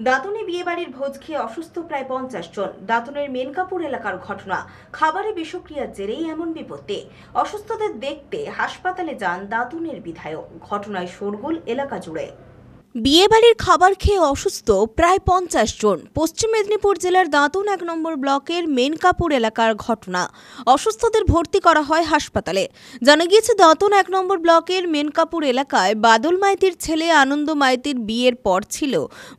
দাঁতনে বিয়েবাড়ির ভোজ খেয়ে অসুস্থ প্রায় 50 জন। দাঁতনের মেনকাপুর এলাকার ঘটনা। খাবারে বিষক্রিয়ার জেরেই এমন বিপত্তি। অসুস্থদের দেখতে হাসপাতালে যান দাঁতনের বিধায়ক। ঘটনায় শোরগোল এলাকা জুড়ে। বিয়েবাড়ির খাবার খেয়ে অসুস্থ প্রায় 50 জন। পশ্চিম মেদিনীপুর জেলার দাঁতন 1 নম্বর ব্লকের মেনকাপুর এলাকার ঘটনা। অসুস্থদের ভর্তি করা হয় হাসপাতালে। জানা গিয়েছে, দাঁতন 1 নম্বর ব্লকের মেনকাপুর এলাকায় বাদল মাইতির ছেলে আনন্দ মাইতির বিয়ের পর ছিল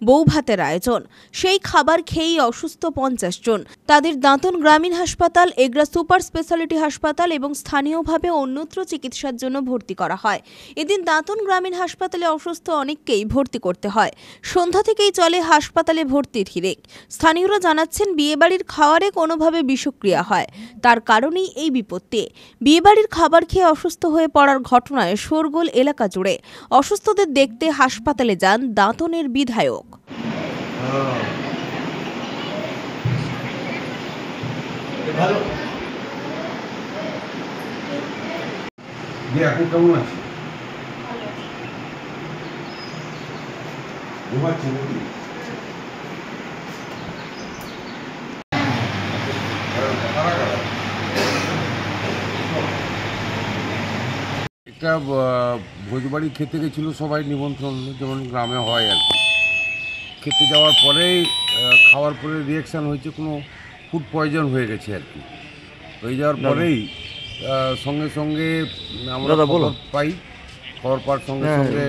বৌভাতের আয়োজন। সেই খাবার খেয়েই অসুস্থ 50 জন। তাদের দাঁতন গ্রামীণ হাসপাতাল, এগরা সুপার স্পেশালিটি হাসপাতাল এবং স্থানীয়ভাবে অন্যত্র চিকিৎসার জন্য ভর্তি করা হয়। এদিন দাঁতন গ্রামীণ হাসপাতালে অসুস্থ অনেককেই ভর্তি করতে হয়। সন্ধ্যা থেকেই চলে হাসপাতালে ভর্তির হিড়িক। স্থানীয়রা জানাচ্ছেন, বিয়েবাড়ির খাবারে কোনোভাবে বিষক্রিয়া হয়, তার কারণেই এই বিপত্তি। বিয়েবাড়ির খাবার খেয়ে অসুস্থ হয়ে পড়ার ঘটনায় শোরগোল এলাকা জুড়ে। অসুস্থদের দেখতে হাসপাতালে যান দাঁতনের বিধায়ক। একটা ভোজবাড়ি খেতে গেছিলো, সবাই নিমন্ত্রণ যেমন গ্রামে হয় আর কি। খেতে যাওয়ার পরেই খাওয়ার পরে রিয়াকশান হয়েছে, কোনো ফুড পয়জন হয়ে গেছে আর কি। হয়ে যাওয়ার পরেই সঙ্গে সঙ্গে আমরা খবর পাই। খবর পাওয়ার সঙ্গে সঙ্গে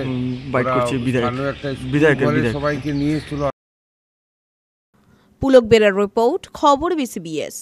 একটা সবাইকে নিয়ে এসেছিল। পুলক বেরার রিপোর্ট, খবর বিসিবিএস।